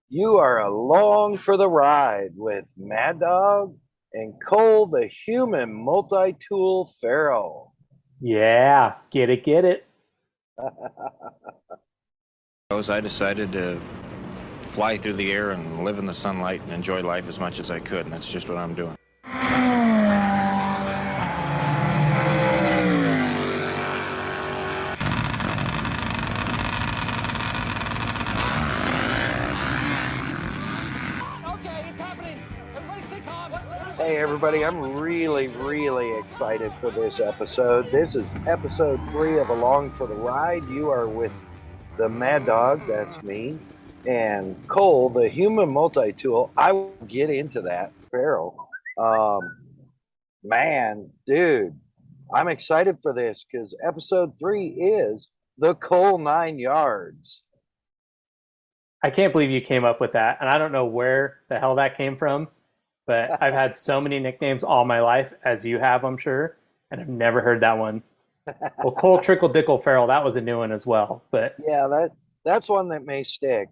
You are along for the ride with Mad Dog and Cole, the human multi-tool Farrell. Yeah, get it, get it. I decided to fly through the air and live in the sunlight and enjoy life as much as I could, and that's just what I'm doing. Okay, it's happening. Everybody stay calm. Hey, everybody, I'm really excited for this episode. This is episode 3 of Along for the Ride. You are with the Mad Dog, that's me, and Cole, the human multi-tool. I will get into that, Farrell. Man, dude, I'm excited for this because episode 3 is the Cole 9 yards. I can't believe you came up with that. And I don't know where the hell that came from, but I've had so many nicknames all my life, as you have, I'm sure, and I've never heard that one. Well, Cole Trickle Dickle Farrell, that was a new one as well. But Yeah, that's one that may stick.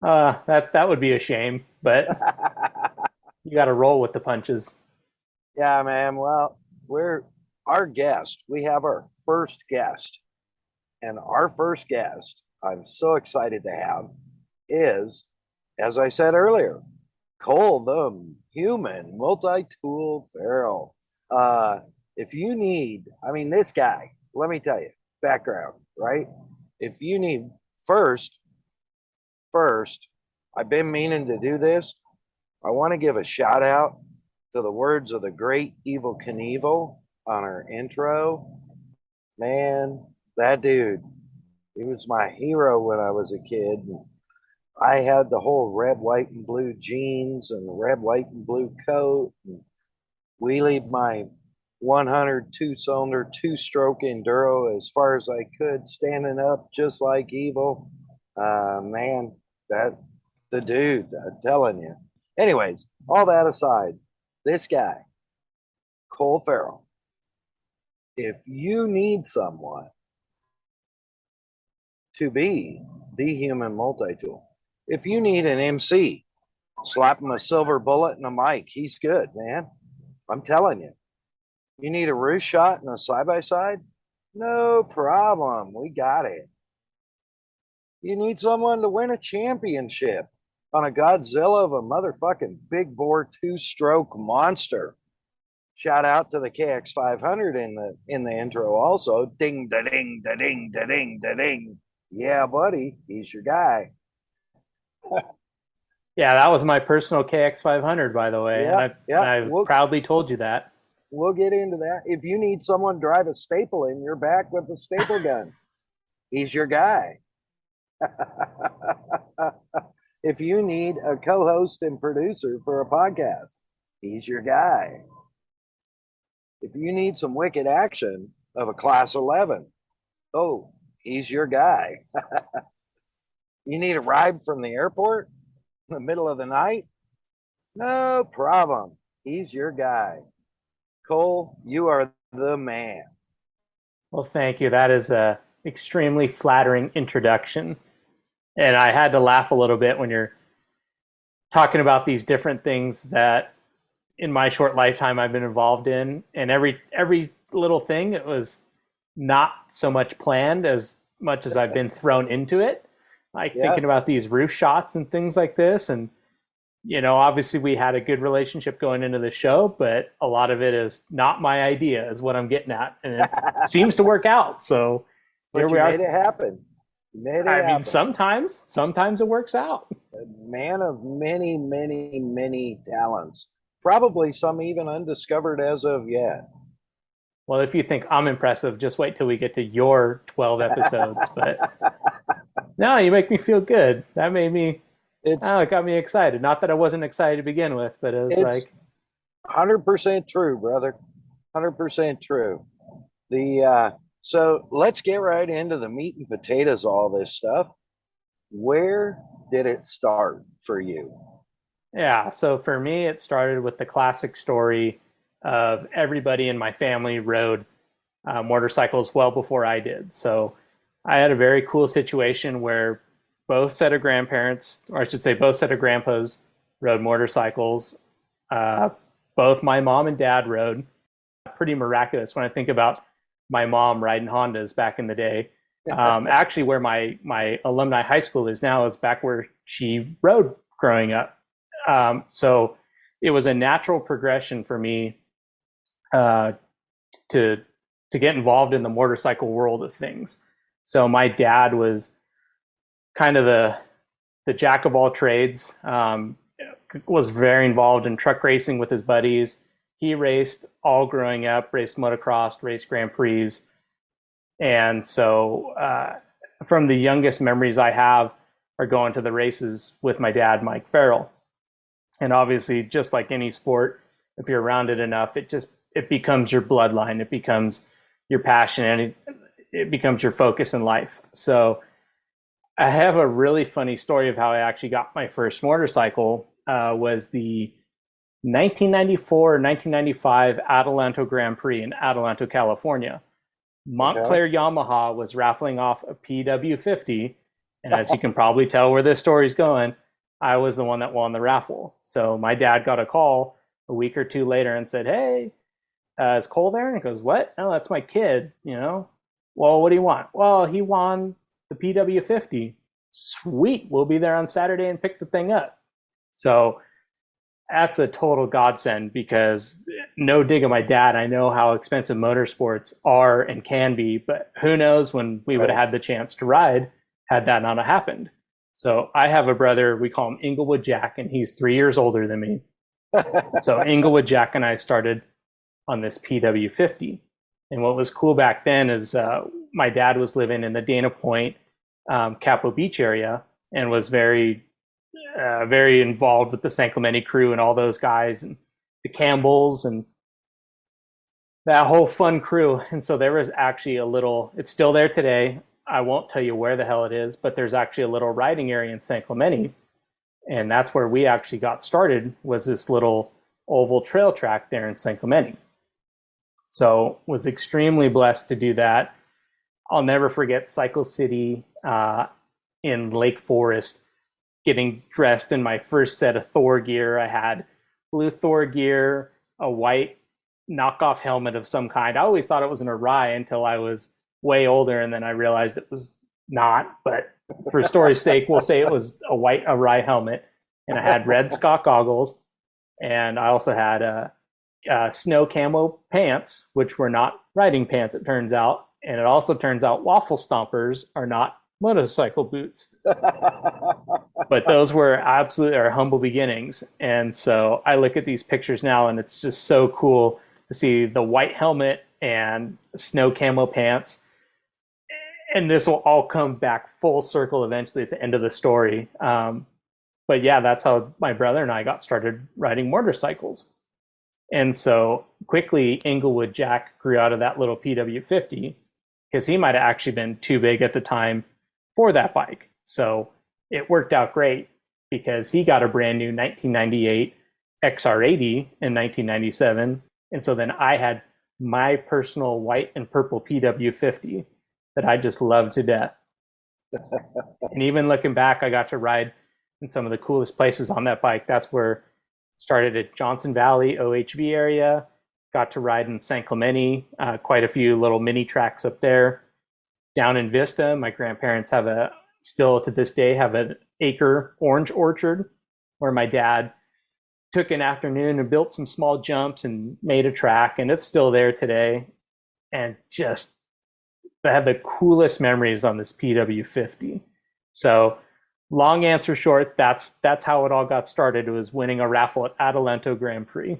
that would be a shame, but you got to roll with the punches. Yeah, man. Well, we're our guest. We have our first guest, and our first guest, I'm so excited to have, is, as I said earlier, Cole, the human multi-tool Farrell. If you need, I mean, this guy, let me tell you, background, right? If you need first, I've been meaning to do this. I want to give a shout out to the words of the great Evil Knievel on our intro. Man, that dude, he was my hero when I was a kid. I had the whole red, white, and blue jeans and red, white, and blue coat. And wheelied my 102 cylinder, 2-stroke Enduro as far as I could, standing up just like Evil. Man, that the dude, I'm telling you. Anyways, all that aside, this guy, Cole Farrell, if you need someone to be the human multi-tool, if you need an MC, slap him a silver bullet and a mic, he's good, man. I'm telling you. You need a roost shot and a side-by-side? No problem. We got it. You need someone to win a championship on a Godzilla of a motherfucking big bore 2-stroke monster. Shout out to the KX500 in the intro also. Ding da ding da ding da ding da ding. Yeah, buddy, he's your guy. Yeah, that was my personal KX500, by the way, and Yeah, yeah. I've proudly told you that. We'll get into that. If you need someone to drive a staple in, you're back with the staple gun. He's your guy. If you need a co-host and producer for a podcast, he's your guy. If you need some wicked action of a class 11, oh, he's your guy. You need a ride from the airport in the middle of the night? No problem. He's your guy. Cole, you are the man. Well, thank you. That is a extremely flattering introduction. And I had to laugh a little bit when you're talking about these different things that in my short lifetime I've been involved in, and every little thing, it was not so much planned as much as I've been thrown into it. Like Yeah. thinking about these roof shots and things like this, and obviously we had a good relationship going into the show, but a lot of it is not my idea, is what I'm getting at, and it seems to work out. So But here you we are. made it happen. You made it I happen. mean, sometimes it works out. A man of many talents. Probably some even undiscovered as of yet. Well, if you think I'm impressive, just wait till we get to your 12 episodes. But no, you make me feel good. That made me, It's it got me excited. Not that I wasn't excited to begin with, but it was it's like, 100% true, brother. 100% true. So let's get right into the meat and potatoes of all this stuff. Where did it start for you? yeah. So for me, it started with the classic story of everybody in my family rode motorcycles well before I did. So I had a very cool situation where both set of grandparents, or I should say, both set of grandpas rode motorcycles. Uh, Both my mom and dad rode. Pretty miraculous when I think about my mom riding Hondas back in the day. Actually, where my alumni high school is now is back where she rode growing up. So it was a natural progression for me to get involved in the motorcycle world of things. So my dad was kind of the jack of all trades. Was very involved in truck racing with his buddies. He raced all growing up, raced motocross, raced Grand Prix. And so from the youngest memories I have are going to the races with my dad, Mike Farrell. And obviously, just like any sport, if you're around it enough, it becomes your bloodline, it becomes your passion, and it becomes your focus in life. So I have a really funny story of how I actually got my first motorcycle. Was the 1994 1995 Adelanto Grand Prix in Adelanto, California. Montclair Yamaha was raffling off a PW50, and as you can probably tell where this story's going, I was the one that won the raffle. So my dad got a call a week or two later and said, "Hey, is Cole there?" And he goes, "What? Oh, that's my kid, you know." "Well, what do you want?" "Well, he won the PW50. "Sweet, we'll be there on Saturday and pick the thing up." So that's a total godsend because no dig at my dad. I know how expensive motorsports are and can be, but who knows when we would have had the chance to ride had that not happened. So I have a brother, we call him Inglewood Jack, and he's 3 years older than me. So Inglewood Jack and I started on this PW50. And what was cool back then is my dad was living in the Dana Point, Capo Beach area and was very involved with the San Clemente crew and all those guys and the Campbells and that whole fun crew. And so there was actually it's still there today. I won't tell you where the hell it is, but there's actually a little riding area in San Clemente. And that's where we actually got started, was this little oval trail track there in San Clemente. So was extremely blessed to do that. I'll never forget Cycle City in Lake Forest, getting dressed in my first set of Thor gear. I had blue Thor gear, a white knockoff helmet of some kind. I always thought it was an Arai until I was way older, and then I realized it was not. But for story's sake, we'll say it was a white Arai helmet. And I had red Scott goggles, and I also had snow camo pants, which were not riding pants, it turns out. And it also turns out waffle stompers are not motorcycle boots. But those were absolutely our humble beginnings. And so I look at these pictures now, and it's just so cool to see the white helmet and snow camo pants. And this will all come back full circle eventually at the end of the story. But yeah, that's how my brother and I got started riding motorcycles. And so quickly, Inglewood Jack grew out of that little PW50 because he might have actually been too big at the time for that bike. So it worked out great because he got a brand new 1998 XR80 in 1997. And so then I had my personal white and purple PW50 that I just loved to death. And even looking back, I got to ride in some of the coolest places on that bike. That's where started at Johnson Valley, OHV area, got to ride in San Clemente, quite a few little mini tracks up there. Down in Vista, my grandparents still to this day have an acre orange orchard where my dad took an afternoon and built some small jumps and made a track, and it's still there today. And just, I had the coolest memories on this PW50. So long answer short, that's how it all got started. It was winning a raffle at Adelanto Grand Prix.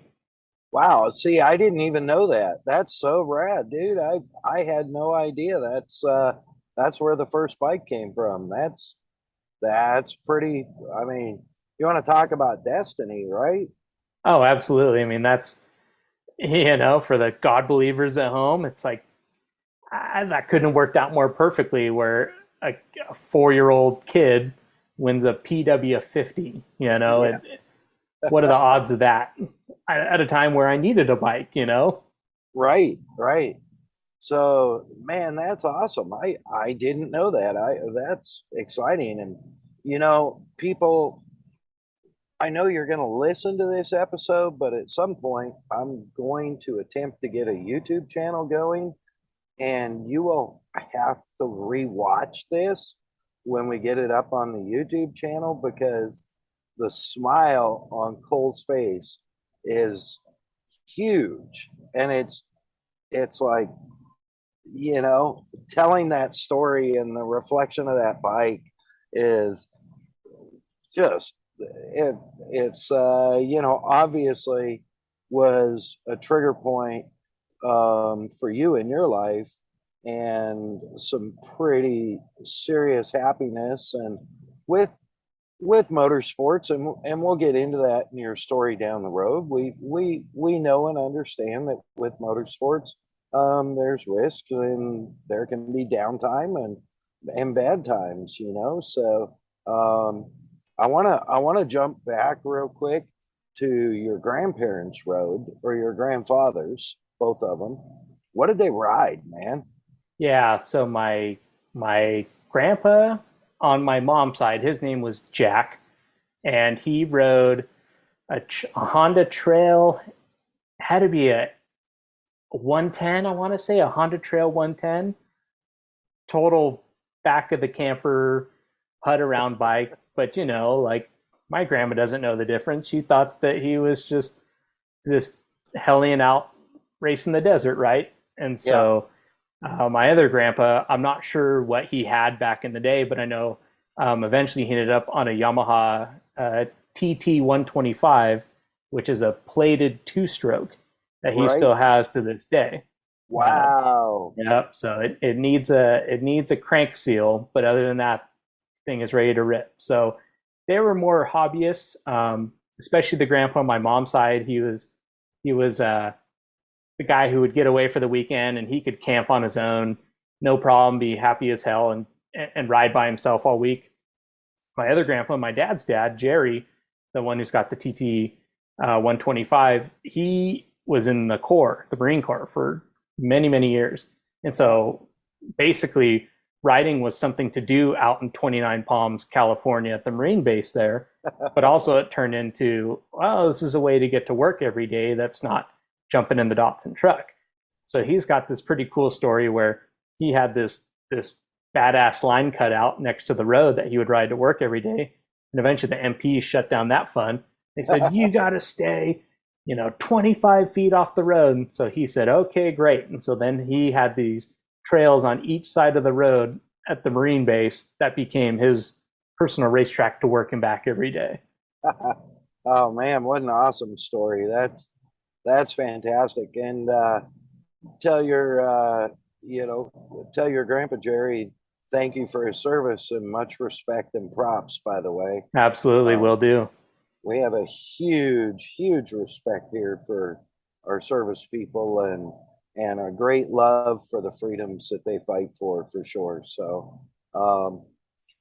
Wow. See, I didn't even know that. That's so rad, dude. I had no idea. That's where the first bike came from. That's pretty, I mean, you want to talk about destiny, right? Oh, absolutely. I mean, that's, for the God believers at home, it's like, that couldn't have worked out more perfectly where a 4-year-old kid wins a PW50, Yeah. What are the odds of that at a time where I needed a bike, Right. So, man, that's awesome. I didn't know that. That's exciting. And People, I know you're going to listen to this episode, but at some point, I'm going to attempt to get a YouTube channel going, and you will have to rewatch this when we get it up on the YouTube channel, because the smile on Cole's face is huge, and it's like, telling that story and the reflection of that bike is just it's obviously was a trigger point for you in your life, and some pretty serious happiness, and with motorsports, and we'll get into that in your story down the road. We know and understand that with motorsports, there's risk, and there can be downtime and bad times, So I wanna jump back real quick to your grandparents' road, or your grandfather's, both of them. What did they ride, man? Yeah, so my grandpa on my mom's side, his name was Jack, and he rode a Honda Trail. Had to be a 110, I want to say, a Honda Trail 110. Total back of the camper, put around bike. But like, my grandma doesn't know the difference. She thought that he was just this hellion out racing the desert, right? And so my other grandpa, I'm not sure what he had back in the day, but I know eventually he ended up on a Yamaha TT 125, which is a plated two-stroke that he still has to this day. Wow. Yep. So it needs a crank seal, but other than that, thing is ready to rip. So they were more hobbyists, especially the grandpa on my mom's side. He was the guy who would get away for the weekend, and he could camp on his own, no problem, be happy as hell, and ride by himself all week. My other grandpa, my dad's dad, Jerry, the one who's got the TT 125, he was in the Corps, the Marine Corps, for many, many years. And so basically, riding was something to do out in 29 Palms, California, at the Marine base there. But also it turned into, well, this is a way to get to work every day that's not jumping in the Datsun truck. So he's got this pretty cool story where he had this badass line cut out next to the road that he would ride to work every day. And eventually the MP shut down that fun. They said, you got to stay, 25 feet off the road. And so he said, okay, great. And so then he had these trails on each side of the road at the Marine base that became his personal racetrack to work and back every day. Oh man, what an awesome story. That's fantastic. And tell your grandpa Jerry, thank you for his service, and much respect and props, by the way. Absolutely, will do. We have a huge respect here for our service people, and a great love for the freedoms that they fight for sure. So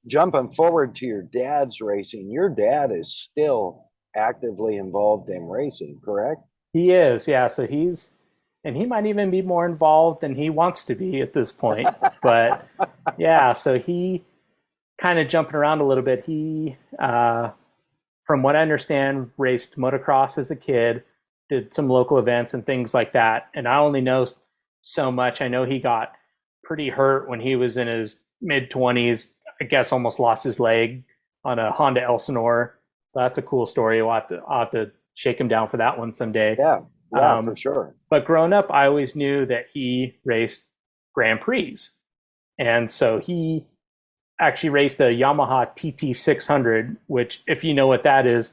jumping forward to your dad's racing, your dad is still actively involved in racing, correct? He is, yeah. So he might even be more involved than he wants to be at this point. But yeah, so he kind of jumping around a little bit. He, from what I understand, raced motocross as a kid, did some local events and things like that. And I only know so much. I know he got pretty hurt when he was in his mid-20s. I guess almost lost his leg on a Honda Elsinore. So that's a cool story. I'll have to shake him down for that one someday. Yeah, for sure. But growing up, I always knew that he raced Grand Prix. And so he actually raced a Yamaha TT 600, which, if you know what that is,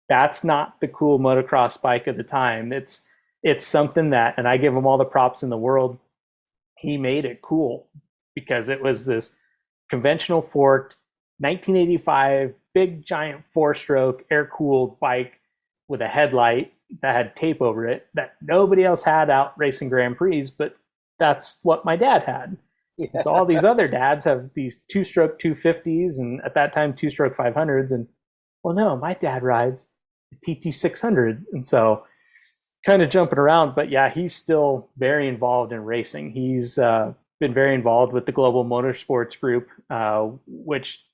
that's not the cool motocross bike of the time. It's something that, and I give him all the props in the world, he made it cool, because it was this conventional forked 1985 big giant 4-stroke air-cooled bike with a headlight that had tape over it that nobody else had out racing Grand Prix, but that's what my dad had. Yeah. So all these other dads have these 2-stroke 250s, and at that time 2-stroke 500s, and well, no, my dad rides a TT 600. And so kind of jumping around, but yeah, he's still very involved in racing. He's been very involved with the Global Motorsports Group, which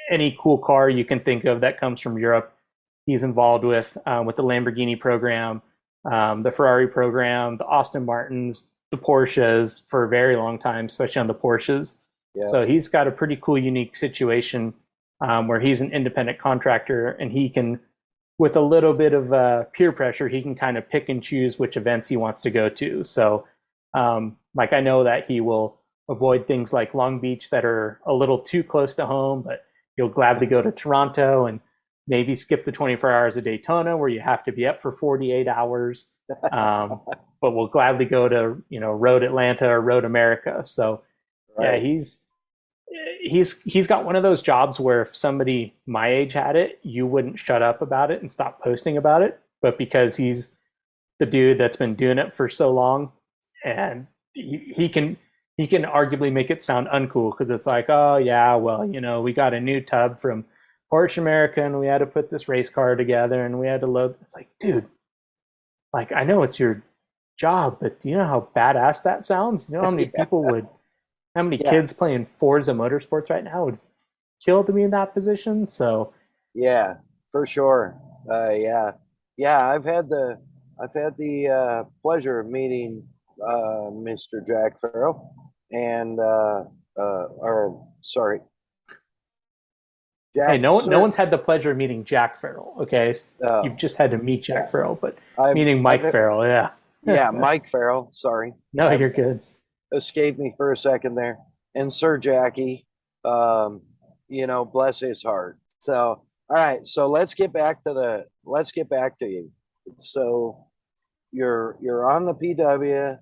any cool car you can think of that comes from Europe, he's involved with the Lamborghini program, the Ferrari program, the Aston Martins, the Porsches for a very long time, especially on the Porsches. Yeah. So he's got a pretty cool, unique situation where he's an independent contractor, and he can, with a little bit of peer pressure, he can kind of pick and choose which events he wants to go to. So, like, I know that he will avoid things like Long Beach that are a little too close to home, but he'll gladly go to Toronto and maybe skip the 24 hours of Daytona where you have to be up for 48 hours. But we'll gladly go to, Road Atlanta or Road America. So Right. yeah, he's got one of those jobs where if somebody my age had it, you wouldn't shut up about it and stop posting about it. But because he's the dude that's been doing it for so long, and he can arguably make it sound uncool because it's like, oh yeah, well, we got a new tub from Porsche America and we had to put this race car together and we had to load. It's like, dude, like, I know it's your job, but do you know how badass that sounds? You know how many people how many kids playing Forza Motorsports right now would kill to be in that position? So Yeah, for sure. Yeah. I've had the pleasure of meeting Mr. Jack Farrell and or sorry, Jack. hey, no one's had the pleasure of meeting Jack Farrell. Okay, you've just had to meet Jack Farrell, but meeting Mike Farrell, yeah. Yeah, Mike Farrell. Sorry. No, you're good. Escaped me for a second there. And Sir Jackie, bless his heart. So, all right. So let's get back to you. So you're on the PW.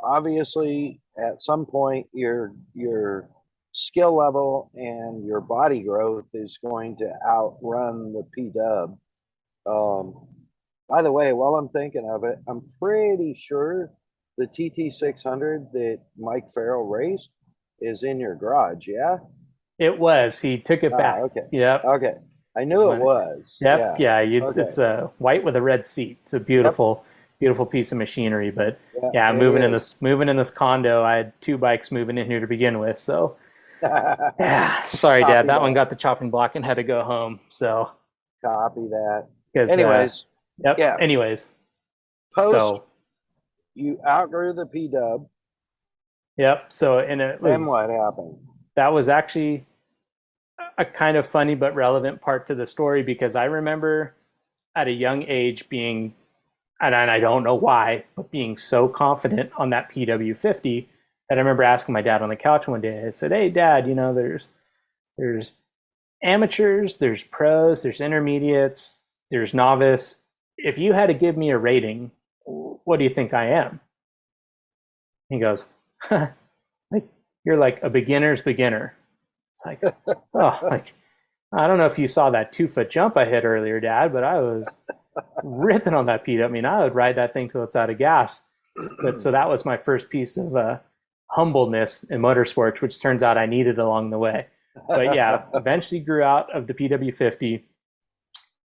Obviously, at some point, your skill level and your body growth is going to outrun the PW. By the way, while I'm thinking of it, I'm pretty sure the TT600 that Mike Farrell raced is in your garage, yeah? It was. He took it back. Okay. Yep. Okay. I knew it was. Yep. Yeah. Okay. It's a white with a red seat. It's a beautiful piece of machinery. But yeah, moving in this condo, I had two bikes moving in here to begin with. So yeah, sorry, Dad. That one got the chopping block and had to go home. So copy that. 'Cause, Anyways. Yep. Yeah. Anyways. Post, you outgrew the PW. Yep. So, and it was. Then what happened? That was actually a kind of funny but relevant part to the story, because I remember at a young age being, and I don't know why, but being so confident on that PW50 that I remember asking my dad on the couch one day. I said, "Hey, Dad, there's amateurs, there's pros, there's intermediates, there's novice. If you had to give me a rating, what do you think I am?" He goes, "You're like a beginner's beginner." It's like, oh, like, I don't know if you saw that 2-foot jump I hit earlier, Dad, but I was ripping on that PW. I mean, I would ride that thing till it's out of gas. But so that was my first piece of humbleness in motorsports, which turns out I needed along the way. But yeah, eventually grew out of the PW50.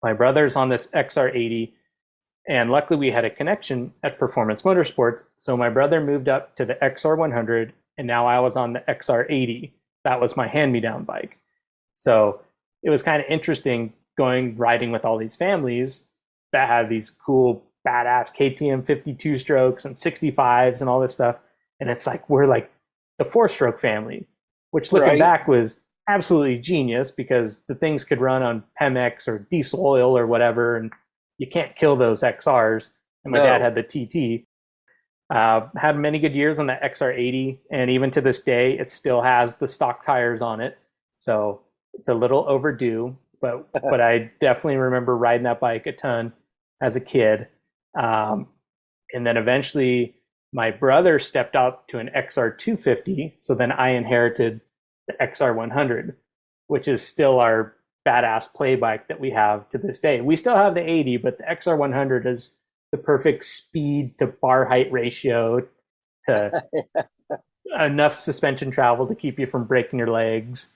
My brother's on this XR80, and luckily we had a connection at Performance Motorsports. So my brother moved up to the XR100, and now I was on the XR80. That was my hand-me-down bike. So it was kind of interesting riding with all these families that had these cool, badass KTM 52 strokes and 65s and all this stuff. And it's like, we're like the 4-stroke family, which looking back was absolutely genius, because the things could run on Pemex or diesel oil or whatever, and you can't kill those XRs. And my dad had the TT. Had many good years on the XR80, and even to this day, it still has the stock tires on it. So it's a little overdue, but I definitely remember riding that bike a ton as a kid. And then eventually my brother stepped up to an XR250. So then I inherited the XR100, which is still our badass play bike that we have to this day. We still have the 80, but the XR100 is the perfect speed to bar height ratio to enough suspension travel to keep you from breaking your legs.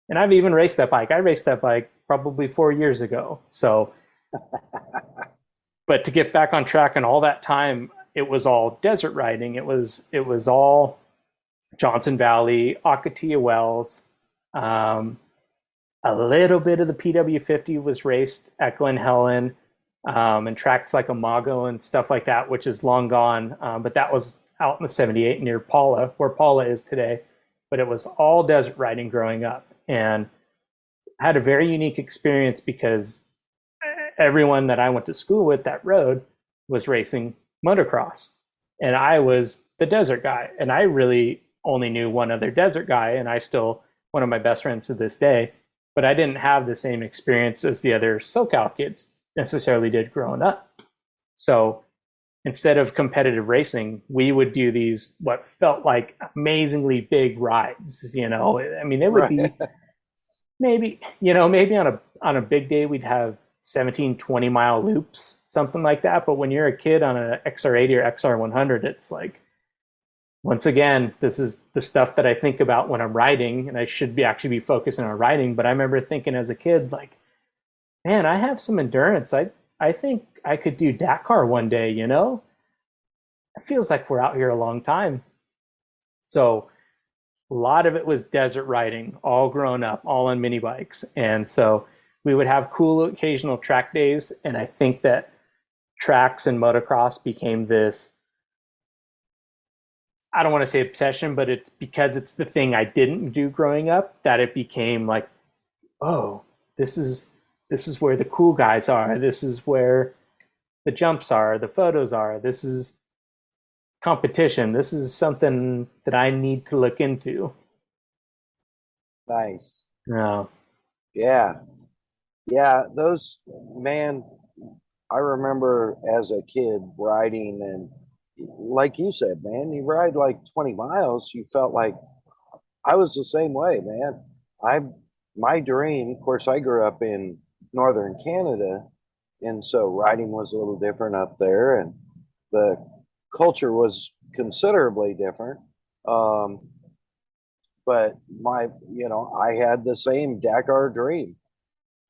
And I've even raced that bike. I raced that bike probably 4 years ago. So, but to get back on track, and all that time, it was all desert riding. It was all Johnson Valley, Ocotillo Wells, A little bit of the PW50 was raced at Glen Helen, and tracks like Imago and stuff like that, which is long gone. But that was out in the 78 near Paula, where Paula is today. But it was all desert riding growing up. And I had a very unique experience because everyone that I went to school with that rode was racing motocross. And I was the desert guy. And I really only knew one other desert guy, and I still one of my best friends to this day. But I didn't have the same experience as the other SoCal kids necessarily did growing up. So instead of competitive racing, we would do these what felt like amazingly big rides. I mean, it would be maybe on a big day we'd have 17, 20-mile loops, something like that. But when you're a kid on an XR80 or XR100, it's like, once again, this is the stuff that I think about when I'm riding, and I should be actually be focusing on riding. But I remember thinking as a kid, like, man, I have some endurance. I think I could do Dakar one day, It feels like we're out here a long time. So a lot of it was desert riding, all grown up, all on mini bikes. And so we would have cool occasional track days. And I think that tracks and motocross became this, I don't want to say obsession, but it's because it's the thing I didn't do growing up that it became like, oh, this is where the cool guys are. This is where the jumps are, the photos are. This is competition. This is something that I need to look into. Nice. No. Yeah. Yeah. Those, man, I remember as a kid riding, and like you said, man, you ride like 20 miles, you felt like I was the same way, man. My dream, of course, I grew up in northern Canada, and so riding was a little different up there, and the culture was considerably different. Um, but I had the same Dakar dream.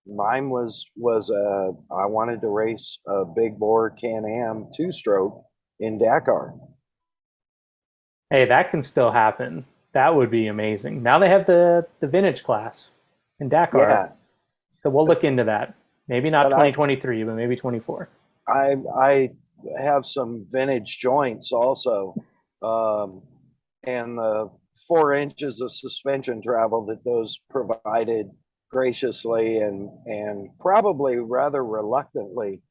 Mine was I wanted to race a big bore Can-Am two-stroke in Dakar. Hey, that can still happen. That would be amazing. Now they have the vintage class in Dakar. Yeah, So we'll look into that. Maybe not but 2023, but maybe 24. I have some vintage joints also, and the 4 inches of suspension travel that those provided graciously and probably rather reluctantly,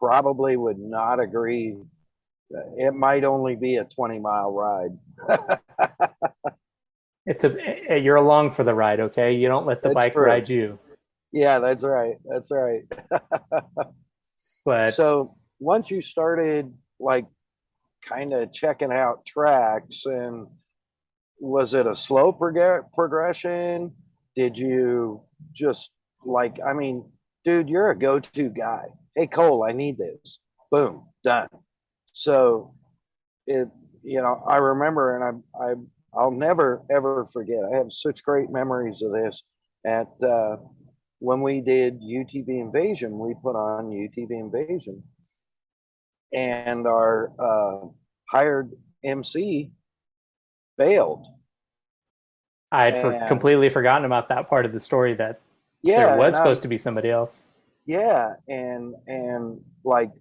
probably would not agree. It might only be a 20-mile ride. You're along for the ride, okay? You don't let the That's bike true. ride you. Yeah, that's right. That's right. But So once you started like kind of checking out tracks, and was it a slow progression? Did you just like, I mean, dude, you're a go-to guy. Hey, Cole, I need this. Boom, done. So it, I remember, and I'll never ever forget. I have such great memories of this. At when we did UTV Invasion, we put on UTV Invasion, and our hired MC bailed. I had And completely forgotten about that part of the story that yeah, there was and supposed to be somebody else. yeah, and like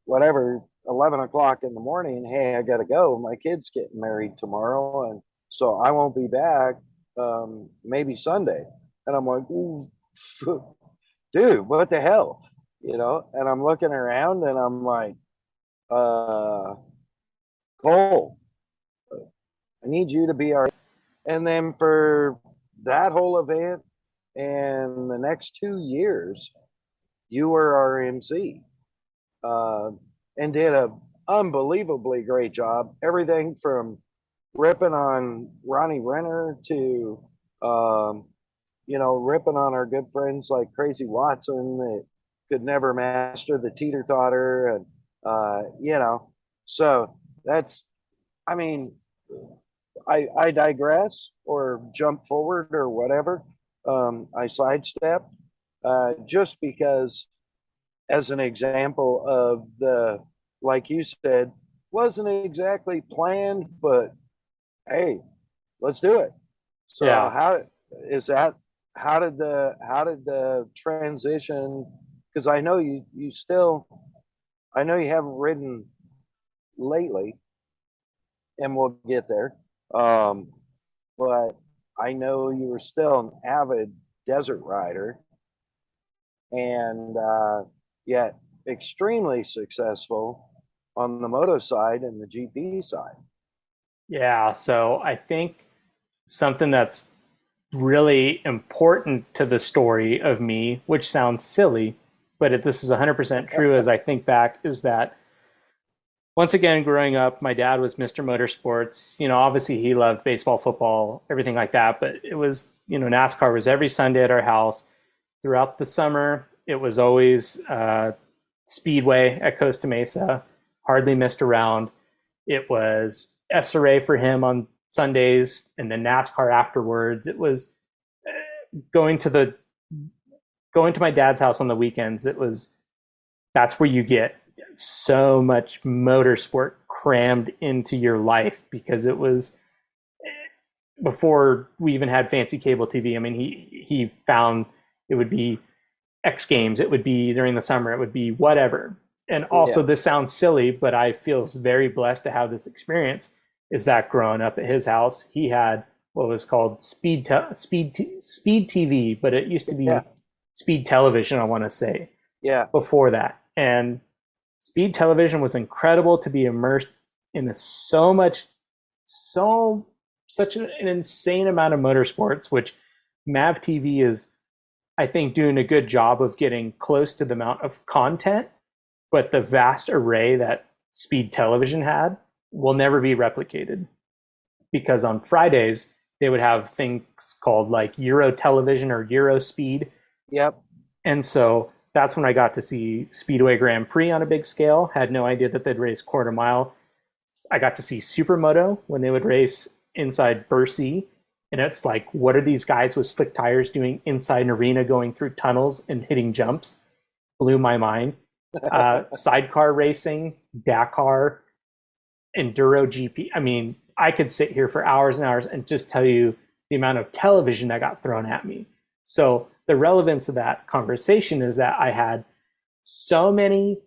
whatever, 11 o'clock in the morning. Hey, I gotta go. My kid's getting married tomorrow, and so I won't be back. Maybe Sunday. And I'm like, ooh, dude, what the hell, And I'm looking around, and I'm like, Cole, I need you to be our. And then for that whole event and the next 2 years, you were our MC, and did a unbelievably great job. Everything from ripping on Ronnie Renner to, ripping on our good friends like Crazy Watson that could never master the teeter totter, and So that's, I mean, I digress or jump forward or whatever. I sidestep just because, as an example of like you said, wasn't exactly planned, but hey, let's do it. So Yeah. is that how did the transition? Because I know you still, I know you haven't ridden lately, and we'll get there. Um, but I know you were still an avid desert rider, and yet extremely successful on the moto side and the GP side. Yeah, so I think something that's really important to the story of me, which sounds silly, but this is 100% true as I think back, is that once again, growing up, my dad was Mr. Motorsports. Obviously he loved baseball, football, everything like that, but it was, NASCAR was every Sunday at our house. Throughout the summer, it was always Speedway at Costa Mesa, hardly missed a round. It was SRA for him on Sundays and then NASCAR afterwards. It was going to my dad's house on the weekends. That's where you get so much motorsport crammed into your life, because it was before we even had fancy cable TV. I mean, he found it would be X Games, it would be during the summer, it would be whatever. And also, this sounds silly, but I feel very blessed to have this experience. Is that growing up at his house, he had what was called Speed TV, but it used to be Speed Television, I want to say. Yeah. Before that, and Speed Television was incredible to be immersed in such an insane amount of motorsports, which Mav TV is, I think, doing a good job of getting close to the amount of content, but the vast array that Speed Television had will never be replicated, because on Fridays they would have things called like Euro Television or Euro Speed. Yep. And so that's when I got to see Speedway Grand Prix on a big scale. Had no idea that they'd race quarter mile. I got to see Supermoto when they would race inside Bercy. And it's like, what are these guys with slick tires doing inside an arena, going through tunnels and hitting jumps? Blew my mind. Sidecar racing, Dakar, Enduro GP. I mean, I could sit here for hours and hours and just tell you the amount of television that got thrown at me. So the relevance of that conversation is that I had so many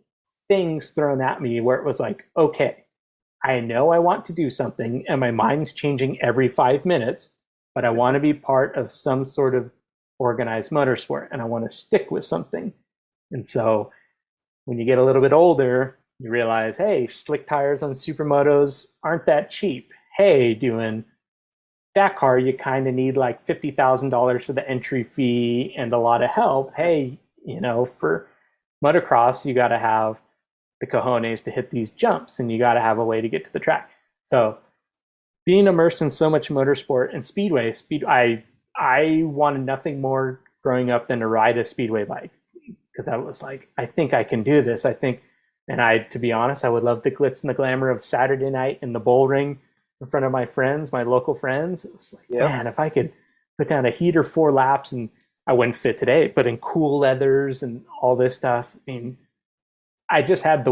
things thrown at me where it was like, okay, I know I want to do something and my mind's changing every 5 minutes, but I want to be part of some sort of organized motorsport and I want to stick with something. And so when you get a little bit older, you realize, hey, slick tires on supermotos aren't that cheap. Hey, doing Dakar, you kind of need like $50,000 for the entry fee and a lot of help. Hey, for motocross, you got to have the cojones to hit these jumps and you got to have a way to get to the track. So being immersed in so much motorsport and I wanted nothing more growing up than to ride a speedway bike, because I was like, I think I can do this. To be honest, I would love the glitz and the glamour of Saturday night in the bull ring in front of my friends, my local friends. It was like, man, if I could put down a heater 4 laps, and I wouldn't fit today, but in cool leathers and all this stuff. I mean, I had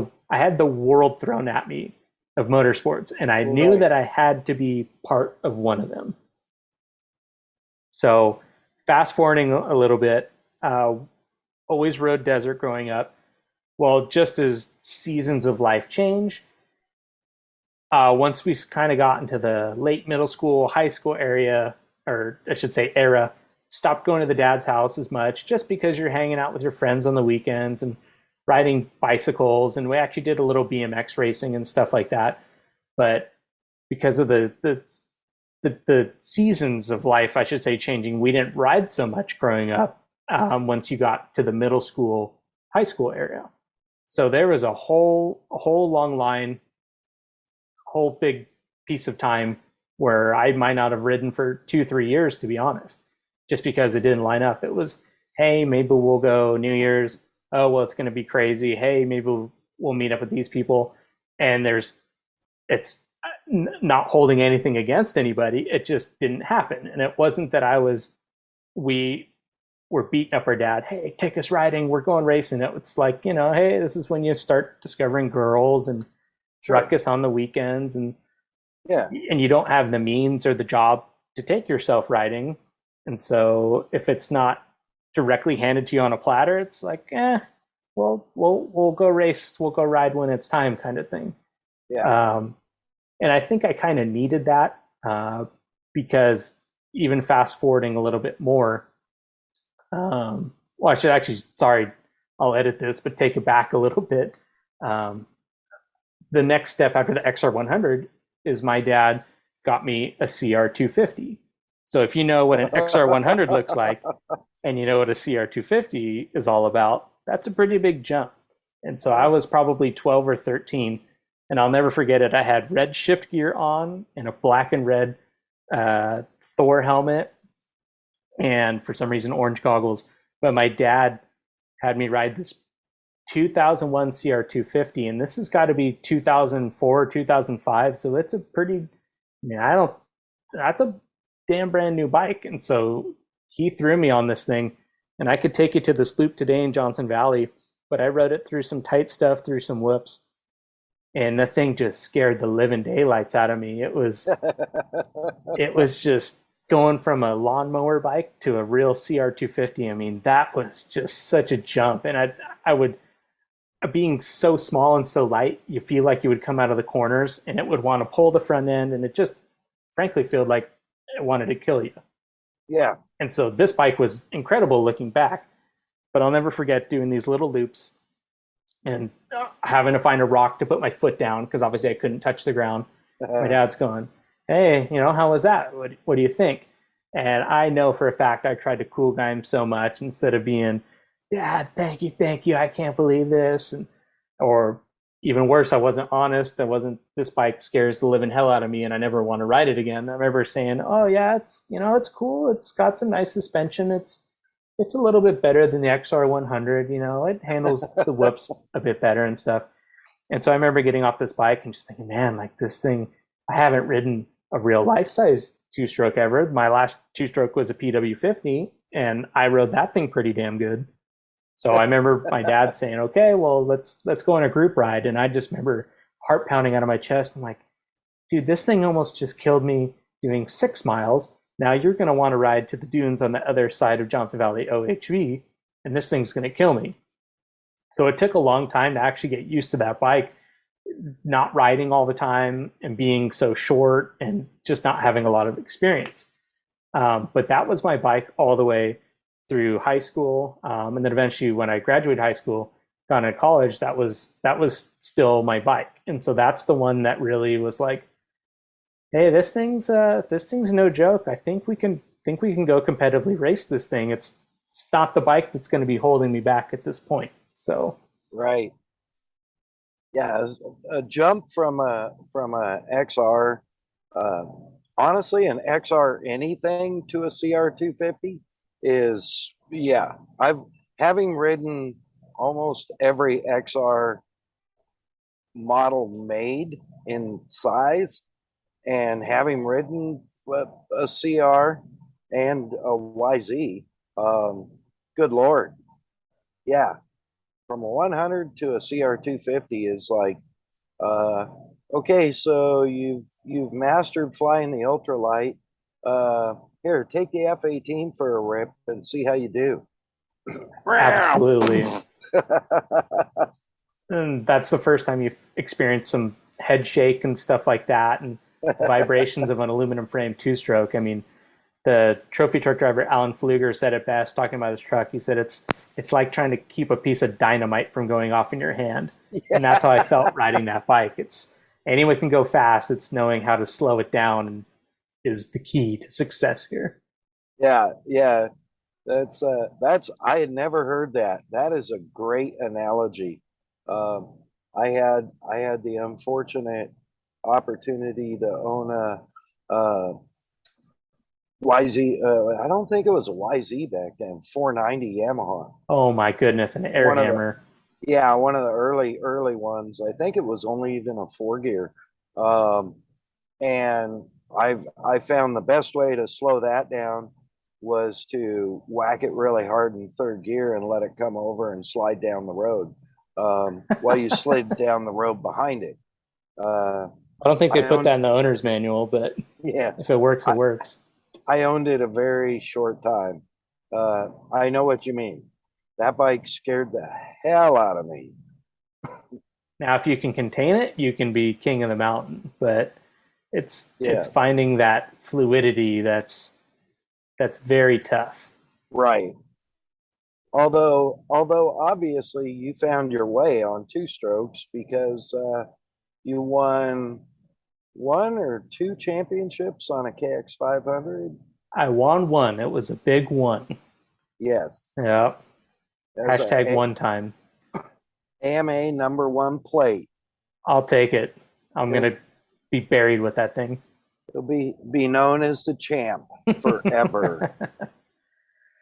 the world thrown at me of motorsports, and I knew that I had to be part of one of them. So fast forwarding a little bit, always rode desert growing up. Well, just as seasons of life change, once we kind of got into the late middle school, high school area, or I should say era, stopped going to the dad's house as much, just because you're hanging out with your friends on the weekends and riding bicycles. And we actually did a little BMX racing and stuff like that. But because of the seasons of life, I should say, changing, we didn't ride so much growing up once you got to the middle school, high school area. So there was a whole long line, whole big piece of time where I might not have ridden for 2-3 years, to be honest, just because it didn't line up. It was, hey, maybe we'll go New Year's. Oh, well, it's going to be crazy. Hey, maybe we'll meet up with these people. And it's not holding anything against anybody. It just didn't happen. And it wasn't that we were beating up our dad. Hey, take us riding. We're going racing. It's like, hey, this is when you start discovering girls and ruckus on the weekends. And you don't have the means or the job to take yourself riding. And so if it's not directly handed to you on a platter, it's like, well, we'll go race, we'll go ride when it's time, kind of thing. Yeah. And I think I kind of needed that because even fast forwarding a little bit more, well, I should actually, sorry, I'll edit this, but take it back a little bit. The next step after the XR100 is my dad got me a CR250. So if you know what an XR100 looks like and you know what a CR250 is all about, that's a pretty big jump. And so I was probably 12 or 13, and I'll never forget it. I had red shift gear on and a black and red Thor helmet, and for some reason orange goggles. But my dad had me ride this 2001 CR250, and this has got to be 2004 or 2005. So it's a pretty, I mean, that's a damn brand new bike. And so he threw me on this thing, and I could take you to this loop today in Johnson Valley, but I rode it through some tight stuff, through some whoops, and the thing just scared the living daylights out of me. It was just going from a lawnmower bike to a real CR250. I mean, that was just such a jump. And I would, being so small and so light, you feel like you would come out of the corners and it would want to pull the front end, and it just frankly felt like it wanted to kill you. Yeah. And so this bike was incredible looking back, but I'll never forget doing these little loops and having to find a rock to put my foot down because obviously I couldn't touch the ground. My dad's going, "Hey, how was that? What do you think?" And I know for a fact I tried to cool guy him so much, instead of being, "Dad, thank you, I can't believe this," or even worse, I wasn't honest. This bike scares the living hell out of me and I never want to ride it again. I remember saying, "Oh yeah, it's cool. It's got some nice suspension. It's a little bit better than the XR100. It handles the whoops a bit better and stuff." And so I remember getting off this bike and just thinking, man, like this thing, I haven't ridden a real life-size two-stroke ever. My last two-stroke was a PW50, and I rode that thing pretty damn good. So I remember my dad saying, "Okay, well, let's go on a group ride." And I just remember heart pounding out of my chest. I'm like, dude, this thing almost just killed me doing 6 miles. Now you're going to want to ride to the dunes on the other side of Johnson Valley OHV, and this thing's going to kill me. So it took a long time to actually get used to that bike, not riding all the time and being so short and just not having a lot of experience. But that was my bike all the way through high school. And then eventually when I graduated high school, got into college, that was still my bike. And so that's the one that really was like, hey, this thing's no joke. I think we can go competitively race this thing. It's not the bike that's going to be holding me back at this point. So Right. Yeah, a jump from a XR, honestly, an XR anything to a CR250 is, yeah. Having ridden almost every XR model made in size, and having ridden a CR and a YZ, good Lord, yeah. From a 100 to a CR250 is like, okay, so you've mastered flying the ultralight. Here, take the F-18 for a rip and see how you do. absolutely. And that's the first time you've experienced some head shake and stuff like that, and vibrations of an aluminum frame two-stroke. I mean, the trophy truck driver Alan Pfluger said it best talking about his truck. He said it's like trying to keep a piece of dynamite from going off in your hand. Yeah. And that's how I felt riding that bike. It's anyone can go fast. It's knowing how to slow it down is the key to success here. Yeah. That's I had never heard that. That is a great analogy. I had the unfortunate opportunity to own a YZ. I don't think it was a YZ back then. 490 Yamaha. Oh my goodness, an air hammer. Yeah, one of the early ones. I think it was only even a 4-gear. And I found the best way to slow that down was to whack it really hard in 3rd gear and let it come over and slide down the road while you slid down the road behind it. I don't think they put that in the owner's manual, but yeah, if it works, it works. I owned it a very short time. I know what you mean. That bike scared the hell out of me. Now, if you can contain it, you can be king of the mountain. But it's Yeah, finding that fluidity that's very tough. right. Although obviously you found your way on two strokes because you won one or two championships on a KX 500. I won one. It was a big one. Yes, Yeah. as Hashtag a one time. AMA number one plate. I'll take it. I'm It'll, gonna be buried with that thing. it'll be known as the champ forever.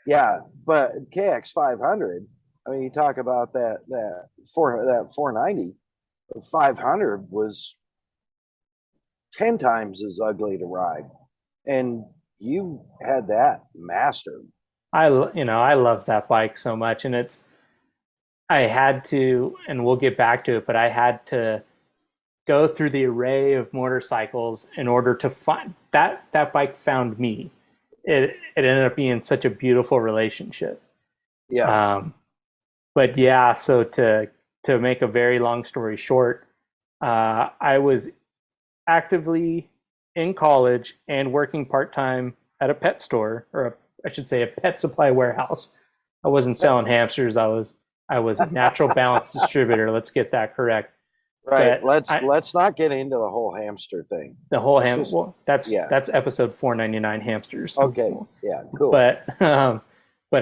Yeah, but KX 500. I mean, you talk about that 490. 500 was 10 times as ugly to ride, and you had that mastered. I love that bike so much, and I had to, and we'll get back to it, but I had to go through the array of motorcycles in order to find that bike found me. It ended up being such a beautiful relationship. Yeah, Um, but yeah, so to make a very long story short, I was actively in college and working part time at a pet store, or I should say, a pet supply warehouse. I wasn't selling hamsters. I was a natural balance distributor. Let's get that correct. right. But Let's not get into the whole hamster thing. the whole Let's just well, that's yeah. that's episode 499 hamsters. Okay. Yeah. Cool. But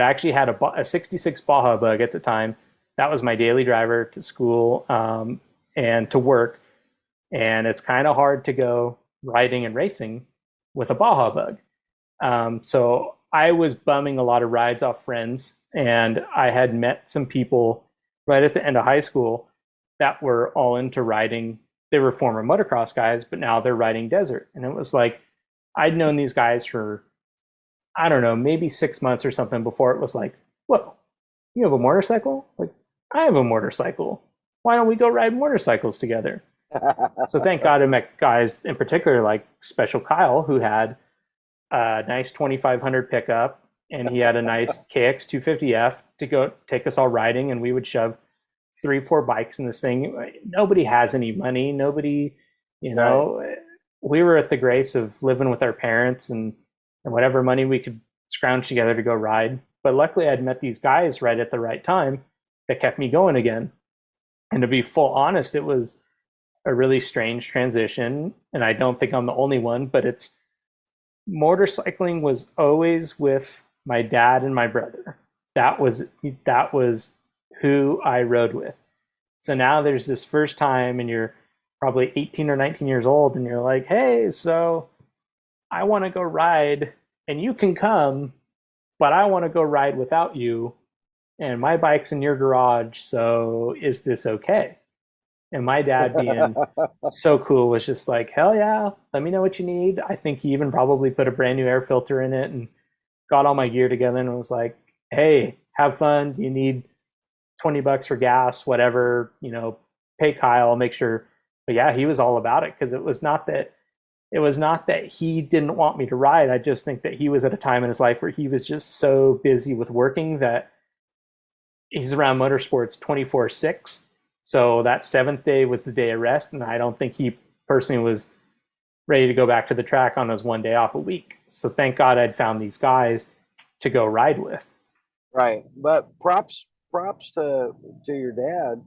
I actually had a 66 Baja Bug at the time. That was my daily driver to school and to work. And it's kind of hard to go riding and racing with a Baja Bug. So I was bumming a lot of rides off friends, and I had met some people right at the end of high school that were all into riding. They were former motocross guys, but now they're riding desert. And it was like, I'd known these guys for, I don't know, maybe 6 months or something before it was like, whoa, you have a motorcycle? Like, I have a motorcycle. Why don't we go ride motorcycles together? So thank God I met guys in particular like Special Kyle, who had a nice 2500 pickup, and he had a nice KX 250F to go take us all riding, and we would shove 3-4 bikes in this thing. Nobody has any money. Nobody, Right. we were at the grace of living with our parents and whatever money we could scrounge together to go ride. But luckily, I'd met these guys right at the right time that kept me going again. And to be full honest, it was a really strange transition. And I don't think I'm the only one, but motorcycling was always with my dad and my brother. That was who I rode with. So now there's this first time, and you're probably 18 or 19 years old, and you're like, hey, so I want to go ride, and you can come, but I want to go ride without you, and my bike's in your garage, so is this okay? And my dad, being so cool, was just like, hell yeah, let me know what you need. I think he even probably put a brand new air filter in it and got all my gear together and was like, hey, have fun. You need $20 for gas, whatever, pay Kyle, make sure. But yeah, he was all about it, because it was not that he didn't want me to ride. I just think that he was at a time in his life where he was just so busy with working that he's around motorsports 24/6. So that seventh day was the day of rest, and I don't think he personally was ready to go back to the track on his one day off a week. So thank God I'd found these guys to go ride with. Right. But props to your dad,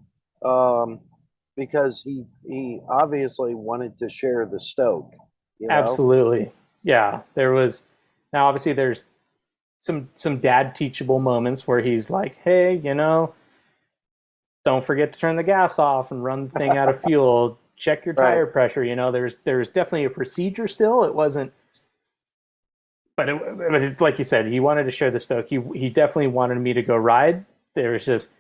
because he obviously wanted to share the stoke. Absolutely. Yeah. Now obviously there's some dad teachable moments where he's like, hey, don't forget to turn the gas off and run the thing out of fuel. Check your tire Right. pressure. There's definitely a procedure still. It wasn't, like you said, he wanted to share the stoke. He definitely wanted me to go ride. There was just,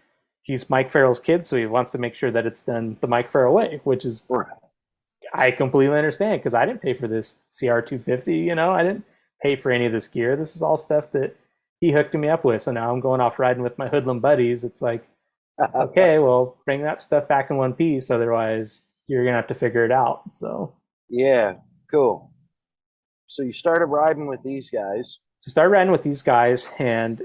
he's Mike Farrell's kid, so he wants to make sure that it's done the Mike Farrell way, which is, Right. I completely understand, because I didn't pay for this CR250. I didn't pay for any of this gear. This is all stuff that he hooked me up with. So now I'm going off riding with my hoodlum buddies. It's like, okay, well, bring that stuff back in one piece. Otherwise, you're going to have to figure it out. So, Yeah, cool. So you started riding with these guys. So started riding with these guys, and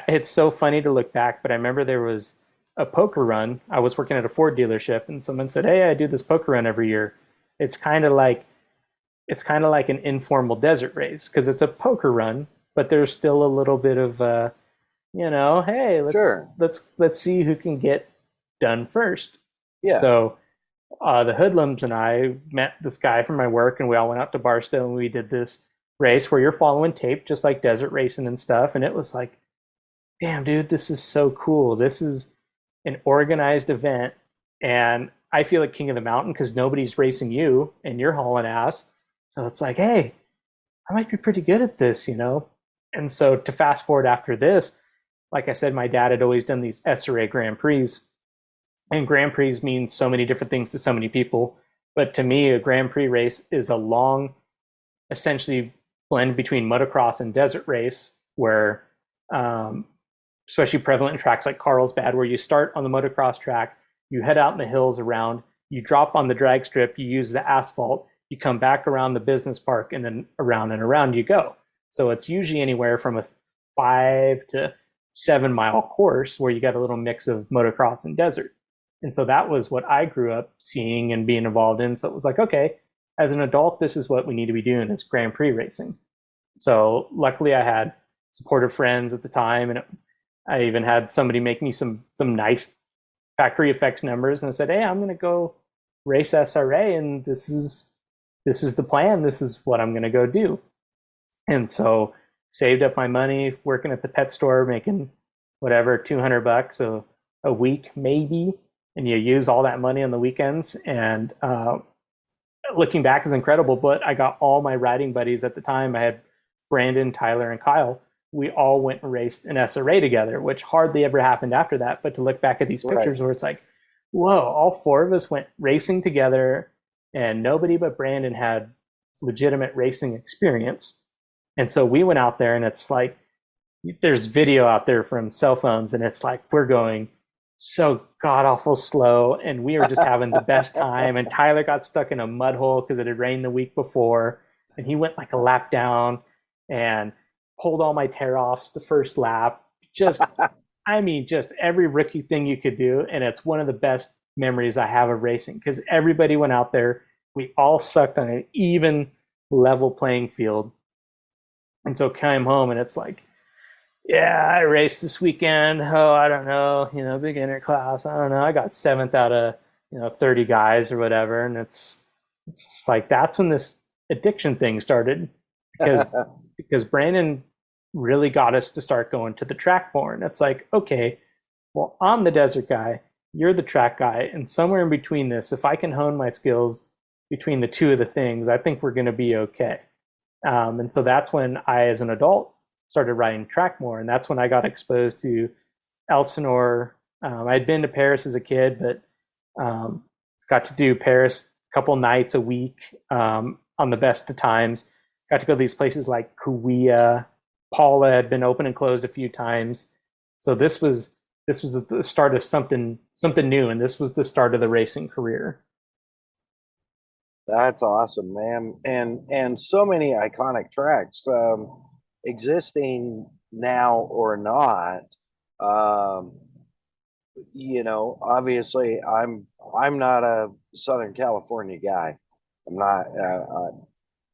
it's so funny to look back, but I remember there was a poker run. I was working at a Ford dealership, and someone said, "Hey, I do this poker run every year. It's kind of like an informal desert race because it's a poker run, but there's still a little bit of hey, Sure. let's see who can get done first." Yeah. So the hoodlums and I met this guy from my work, and we all went out to Barstow, and we did this race where you're following tape, just like desert racing and stuff. And it was like, damn, dude, this is so cool. This is an organized event, and I feel like king of the mountain because nobody's racing you, and you're hauling ass. So it's like, hey, I might be pretty good at this, you know? And so to fast forward after this, like I said, my dad had always done these SRA Grand Prix. And Grand Prix means so many different things to so many people. But to me, a Grand Prix race is a long, essentially blend between motocross and desert race, where, especially prevalent in tracks like Carlsbad, where you start on the motocross track, you head out in the hills around, you drop on the drag strip, you use the asphalt, you come back around the business park, and then around and around you go. So it's usually anywhere from a 5 to 7 mile course where you got a little mix of motocross and desert. And so that was what I grew up seeing and being involved in. So it was like, okay, as an adult, this is what we need to be doing, is Grand Prix racing. So luckily I had supportive friends at the time, and I even had somebody make me some nice factory effects numbers, and I said, hey, I'm going to go race SRA, and this is the plan. This is what I'm going to go do. And so saved up my money, working at the pet store, making whatever, $200 a week maybe, and you use all that money on the weekends. And looking back is incredible, but I got all my riding buddies at the time. I had Brandon, Tyler, and Kyle. We all went and raced an SRA together, which hardly ever happened after that. But to look back at these pictures where it's like, whoa, all 4 of us went racing together, and nobody but Brandon had legitimate racing experience. And so we went out there, and it's like, there's video out there from cell phones, and it's like, we're going so god awful slow, and we were just having the best time. And Tyler got stuck in a mud hole because it had rained the week before, and he went like a lap down and pulled all my tear offs the first lap. Just every rookie thing you could do. And it's one of the best memories I have of racing, because everybody went out there. We all sucked on an even level playing field. And so came home, and it's like, yeah, I raced this weekend. Oh, I don't know, beginner class. I don't know. I got 7th out of, 30 guys or whatever. And it's like, that's when this addiction thing started, because Brandon really got us to start going to the track more. And it's like, okay, well, I'm the desert guy, you're the track guy. And somewhere in between this, if I can hone my skills between the two of the things, I think we're going to be okay. And so that's when I, as an adult, started riding track more. And that's when I got exposed to Elsinore. I'd been to Paris as a kid, but got to do Paris a couple nights a week on the best of times. Got to go to these places like Kuwia. Paula had been open and closed a few times. So this was the start of something new, and this was the start of the racing career. That's awesome, man. And so many iconic tracks, existing now or not. Obviously I'm not a Southern California guy. I'm not,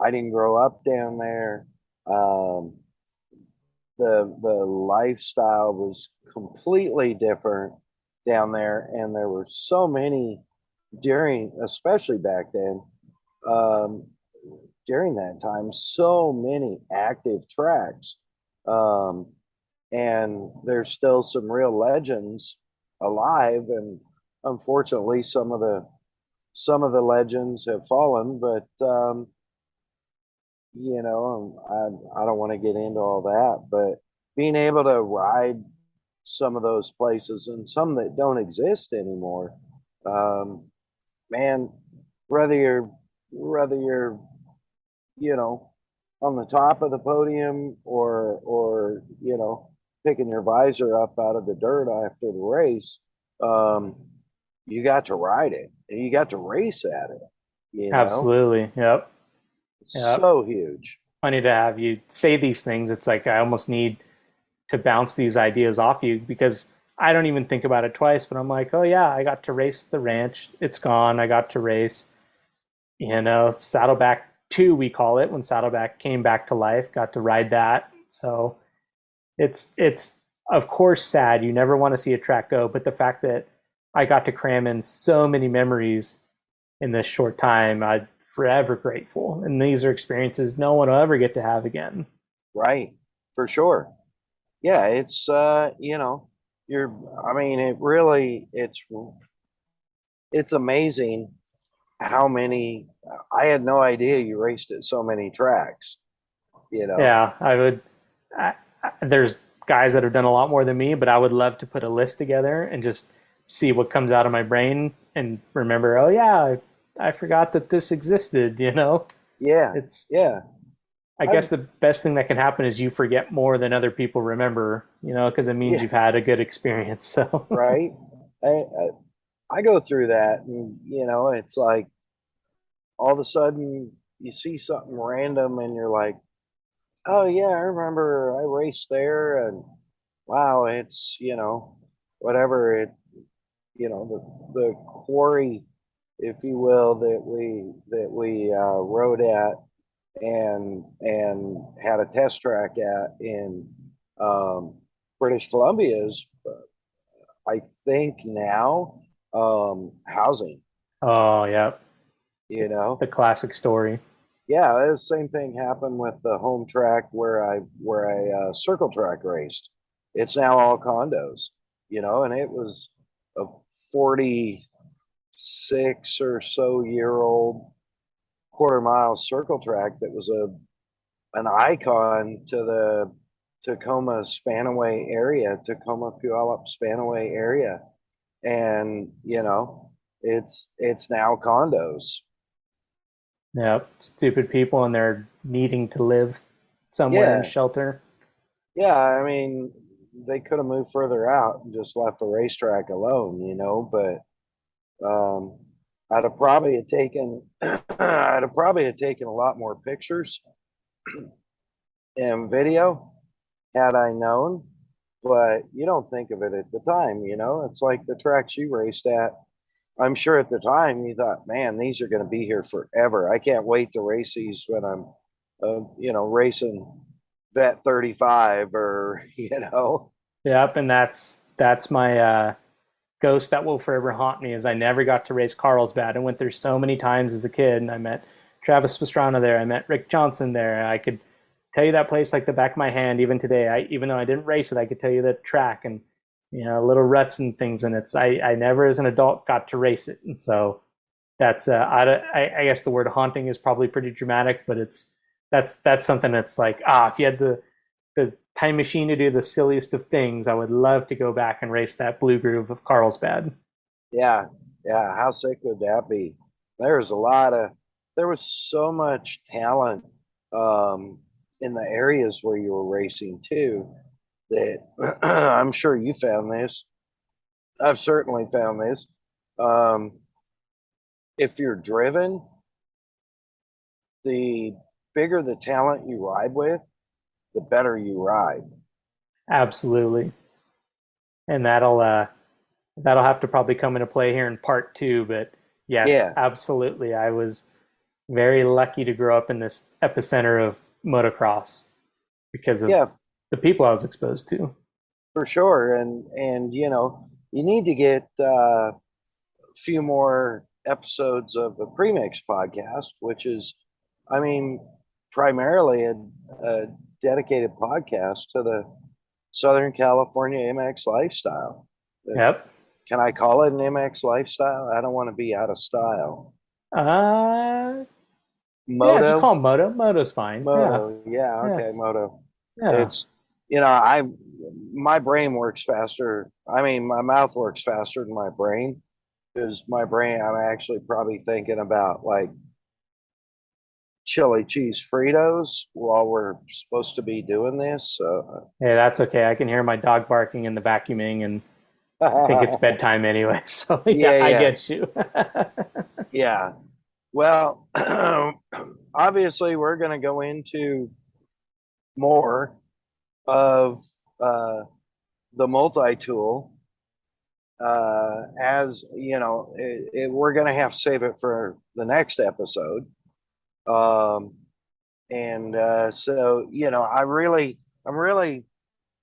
I didn't grow up down there. The lifestyle was completely different down there, and there were so many especially back then, during that time, so many active tracks, and there's still some real legends alive, and unfortunately some of the legends have fallen, but I don't want to get into all that, but being able to ride some of those places and some that don't exist anymore, man, whether you're on the top of the podium or picking your visor up out of the dirt after the race, you got to ride it and you got to race at it. Absolutely. Yep. Yep. So huge. Funny to have you say these things. It's like I almost need to bounce these ideas off you because I don't even think about it twice, but I'm like, oh yeah, I got to race the ranch. It's gone. I got to race, Saddleback 2, we call it, when Saddleback came back to life, got to ride that. So it's of course sad. You never want to see a track go, but the fact that I got to cram in so many memories in this short time, I'm forever grateful. And these are experiences no one will ever get to have again. Right. For sure. Yeah, it's I mean, it's amazing how many. I had no idea you raced at so many tracks, you know. Yeah, there's guys that have done a lot more than me, but I would love to put a list together and just see what comes out of my brain and remember, oh yeah, I forgot that this existed. Yeah. It's Yeah. I guess the best thing that can happen is you forget more than other people remember, because it means Yeah. you've had a good experience. So Right. I go through that, and it's like all of a sudden you see something random, and you're like, oh yeah, I remember I raced there, and wow, it's whatever it the quarry, if you will, that we rode at and had a test track at in um, British Columbia is, I think now, housing. oh yeah, You know, the classic story. yeah, the same thing happened with the home track where I circle track raced. It's now all condos. And it was a 46 or so year old quarter-mile circle track that was an icon to the Tacoma Spanaway area, Tacoma Puyallup Spanaway area, and it's now condos. Yeah, stupid people and they're needing to live somewhere in Yeah, shelter. yeah. I mean, they could have moved further out and just left the racetrack alone, but um, I'd have probably had taken a lot more pictures and video had I known. But you don't think of it at the time. It's like the tracks you raced at. I'm sure at the time you thought, man, these are going to be here forever. I can't wait to race these when I'm, racing Vet 35 or, Yep, and that's my ghost that will forever haunt me. Is I never got to race Carlsbad. I went there so many times as a kid, and I met Travis Pastrana there. I met Rick Johnson there. I could tell you that place like the back of my hand even today. Even though I didn't race it, I could tell you the track and little ruts and things. And I never as an adult got to race it, and so that's I guess the word haunting is probably pretty dramatic, but that's something that's like if you had the time machine to do the silliest of things, I would love to go back and race that blue groove of Carlsbad. Yeah, yeah. How sick would that be? There was so much talent in the areas where you were racing too that I'm sure you found this. I've certainly found this. Um, if you're driven, the bigger the talent you ride with, the better you ride. Absolutely, and that'll have to probably come into play here in part two. But yes, Yeah, absolutely, I was very lucky to grow up in this epicenter of motocross because of yeah, the people I was exposed to. for sure. And you need to get a few more episodes of the Premix podcast, which is, I mean, primarily a dedicated podcast to the Southern California MX lifestyle. Yep. Can I call it an MX lifestyle? I don't want to be out of style. Uh, yeah, just Moto, call 'em Moto. Moto's fine. Yeah, moto, yeah, yeah, okay, moto. yeah. It's I my brain works faster. I mean, my mouth works faster than my brain because my brain. I'm actually probably thinking about like chili cheese Fritos while we're supposed to be doing this. So, Hey, that's okay. I can hear my dog barking and the vacuuming, and I think it's bedtime anyway. So yeah, yeah, I yeah, get you. yeah. Well, obviously, we're going to go into more of uh, the multi-tool. As you know, we're going to have to save it for the next episode. Um, and so, I'm really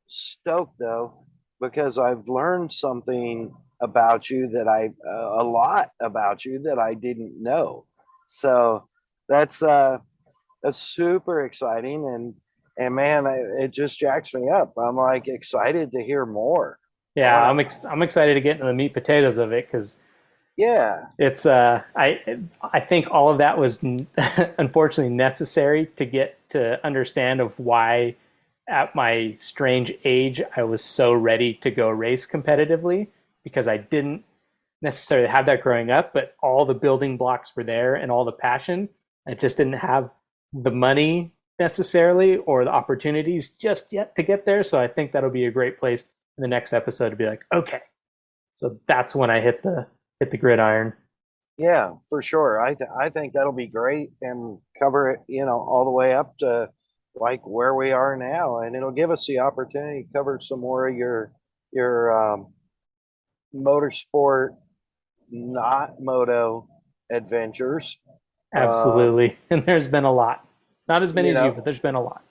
stoked though, because I've learned something about you a lot about you that I didn't know. So that's that's super exciting, and man, it just jacks me up. I'm like excited to hear more. I Yeah, want I'm excited to get into the meat potatoes of it because yeah, it's I think all of that was unfortunately necessary to get to understand of why at my strange age I was so ready to go race competitively because I didn't necessarily have that growing up, but all the building blocks were there and all the passion. I just didn't have the money necessarily or the opportunities just yet to get there. So I think that'll be a great place in the next episode to be like, okay, so that's when I hit the gridiron. yeah, for sure. I think that'll be great and cover it, all the way up to like where we are now, and it'll give us the opportunity to cover some more of your motorsport, not moto adventures. Um, Absolutely. And there's been a lot. Not as many you as you, know, but there's been a lot.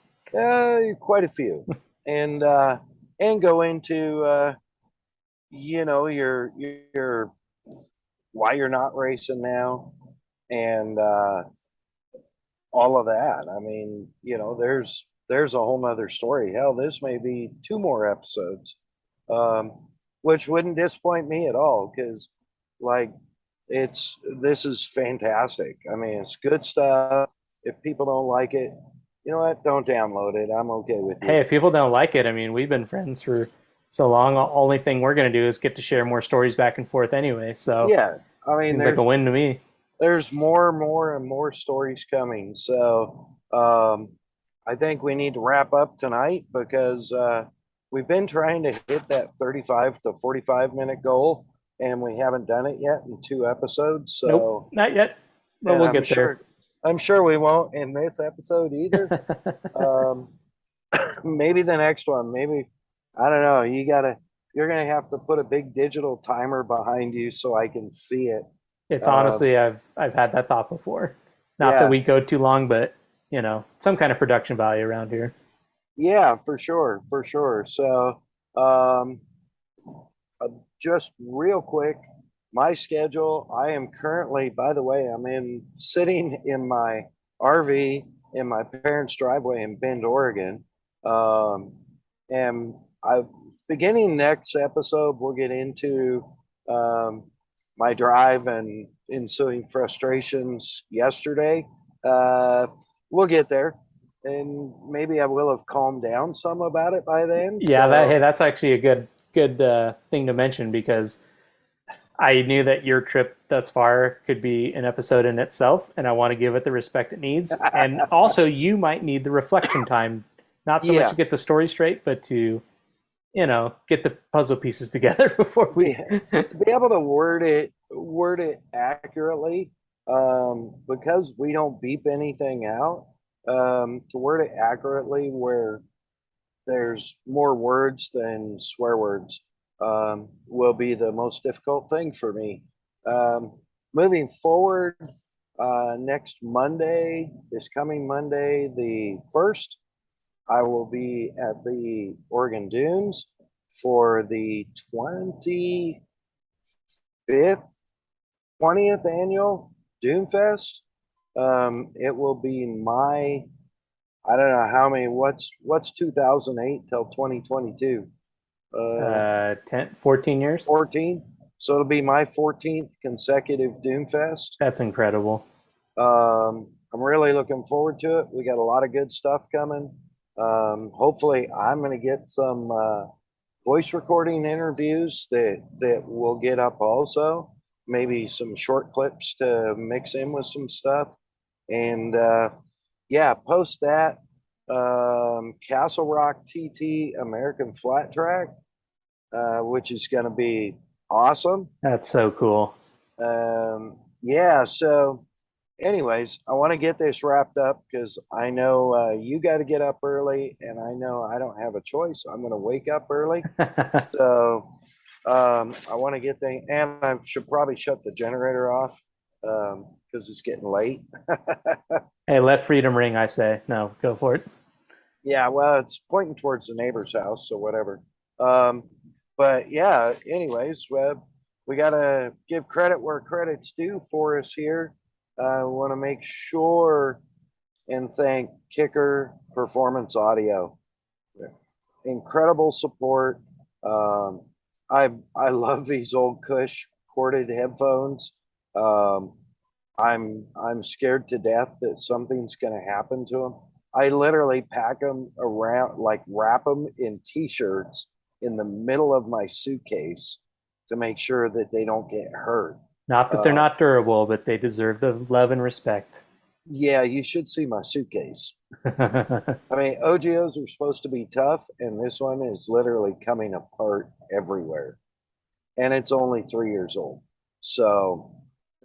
quite a few, and uh, and go into your why you're not racing now, and all of that. I mean, there's a whole nother story. Hell, this may be two more episodes, um, which wouldn't disappoint me at all because, like, this is fantastic. I mean, it's good stuff. If people don't like it, you know what? Don't download it. I'm okay with you. Hey, if people don't like it, I mean, we've been friends for so long. The only thing we're going to do is get to share more stories back and forth anyway. So Yeah, I mean, seems like a win to me. there's more and more stories coming. So I think we need to wrap up tonight because we've been trying to hit that 35 to 45-minute goal, and we haven't done it yet in two episodes. Nope, So, not yet, but and we'll get there. I'm sure we won't in this episode either. Um, maybe the next one. Maybe I don't know. You're gonna have to put a big digital timer behind you so I can see it. It's Uh, honestly, I've had that thought before. Not that yeah, we go too long, but some kind of production value around here. yeah, for sure, for sure. So, um, uh, just real quick, my schedule. I am currently, by the way, sitting in my RV in my parents' driveway in Bend, Oregon. Um, and I, beginning next episode, we'll get into um, my drive and ensuing frustrations yesterday. Uh, we'll get there, and maybe I will have calmed down some about it by then. Yeah, that hey, So that's actually a good thing to mention because I knew that your trip thus far could be an episode in itself, and I want to give it the respect it needs. And also, you might need the reflection time, not so much yeah, to get the story straight, but to get the puzzle pieces together before we. yeah, to be able to word it accurately, because we don't beep anything out. To word it accurately, where there's more words than swear words, will be the most difficult thing for me. Um, moving forward, next Monday, this coming Monday, the 1st, I will be at the Oregon Dunes for the 20th annual Dune Fest. It will be I don't know how many, what's 2008 till 2022? 10, 14 years. 14. So it'll be my 14th consecutive Dune Fest. That's incredible. I'm really looking forward to it. We got a lot of good stuff coming. Hopefully, I'm going to get some voice recording interviews that will get up also. Maybe some short clips to mix in with some stuff, and yeah, post that. Castle Rock TT American Flat Track, which is going to be awesome. That's so cool. Yeah, so anyways, I want to get this wrapped up because I know you got to get up early, and I know I don't have a choice. I'm going to wake up early. So I want to get things, and I should probably shut the generator off because it's getting late. Hey, let freedom ring, I say. No, go for it. Yeah, well, it's pointing towards the neighbor's house, so whatever. Um, but yeah, anyways, we got to give credit where credit's due for us here. I want to make sure and thank Kicker Performance Audio. Incredible support. Um, I love these old Cush corded headphones. Um, I'm scared to death that something's going to happen to them. I literally pack them around, like wrap them in t-shirts in the middle of my suitcase to make sure that they don't get hurt. Not that they're Uh, not durable, but they deserve the love and respect. yeah, you should see my suitcase. I mean, OGOs are supposed to be tough, and this one is literally coming apart everywhere. And it's only 3 years old. So,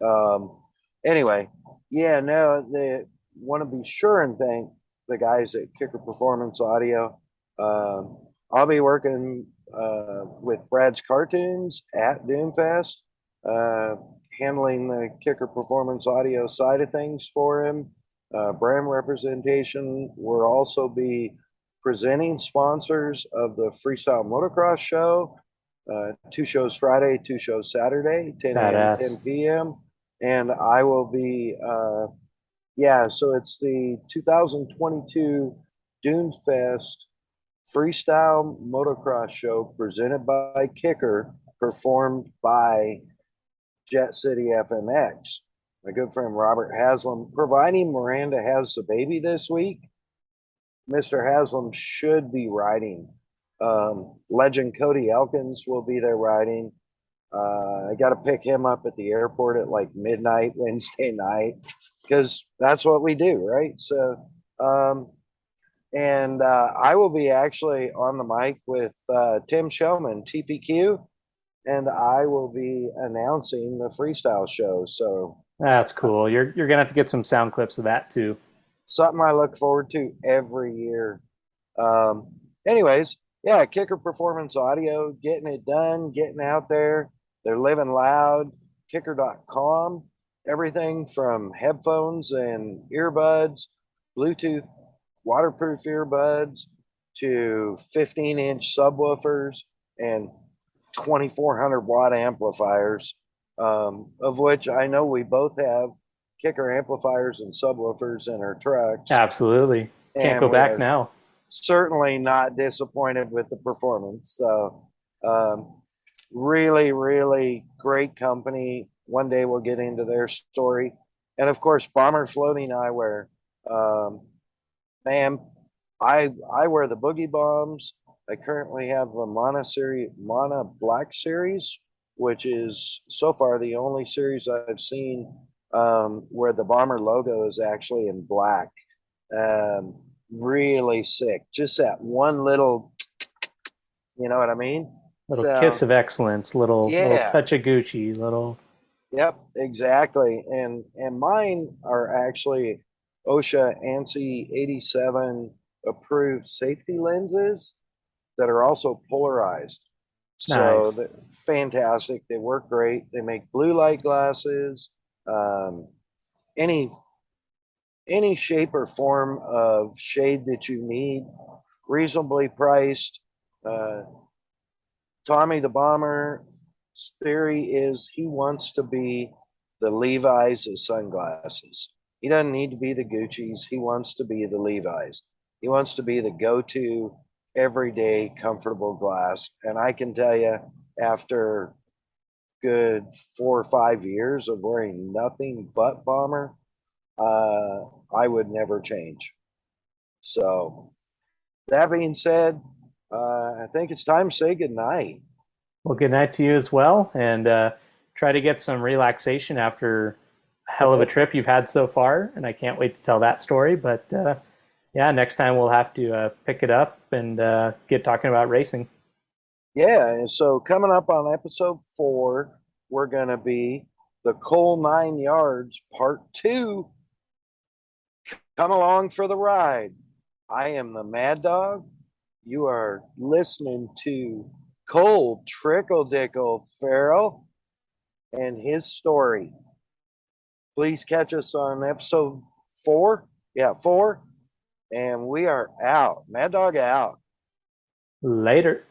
um, anyway, yeah, no, they want to be sure and thank the guys at Kicker Performance Audio. I'll be working with Brad's cartoons at Doomfest, uh, handling the Kicker Performance Audio side of things for him. Brand representation. We'll also be presenting sponsors of the Freestyle Motocross Show. 2 shows Friday, 2 shows Saturday, 10 a.m., Badass. 10 p.m. And I will be, yeah, so it's the 2022 Dunes Fest Freestyle Motocross Show presented by Kicker, performed by Jet City FMX. My good friend Robert Haslam, providing Miranda has the baby this week, Mr. Haslam should be riding. Legend Cody Elkins will be there riding. I got to pick him up at the airport at like midnight Wednesday night because that's what we do, right? So, and I will be actually on the mic with Tim Shellman, TPQ, and I will be announcing the freestyle show. So That's cool. You're gonna have to get some sound clips of that too. something I look forward to every year. Um, anyways, yeah, Kicker Performance Audio, getting it done, getting out there. They're living loud. Kicker.com, everything from headphones and earbuds, Bluetooth waterproof earbuds to 15-inch subwoofers and 2400 watt amplifiers, of which I know we both have Kicker amplifiers and subwoofers in our trucks. Absolutely. Can't And go we back are now. certainly not disappointed with the performance. So, really, really great company. One day we'll get into their story. And of course, Bomber Floating Eyewear. Man, I wear the Boogie Bombs. I currently have a Mana Black series, which is so far the only series I've seen where the Bomber logo is actually in black. Really sick. Just that one little, you know what I mean? Little So kiss of excellence, little yeah, touch of Gucci, little yep, exactly. And mine are actually OSHA ANSI 87 approved safety lenses that are also polarized. So nice. they're fantastic. They work great. They make blue light glasses. Um, any any shape or form of shade that you need, reasonably priced. Uh, Tommy the Bomber's theory is he wants to be the Levi's of sunglasses. He doesn't need to be the Gucci's. He wants to be the Levi's. He wants to be the go-to everyday comfortable glass. And I can tell you, after good 4 or 5 years of wearing nothing but Bomber, I would never change. So that being said, I think it's time to say goodnight. Well, good night to you as well, and try to get some relaxation after a hell of a trip you've had so far. And I can't wait to tell that story. But yeah, next time we'll have to pick it up and get talking about racing. Yeah, and so coming up on episode 4, we're going to be the Coal 9 Yards Part 2. Come along for the ride. I am the Mad Dog. You are listening to Cole Trickle-Dickle Farrell and his story. Please catch us on episode 4. Yeah, 4. And we are out. Mad Dog out. Later.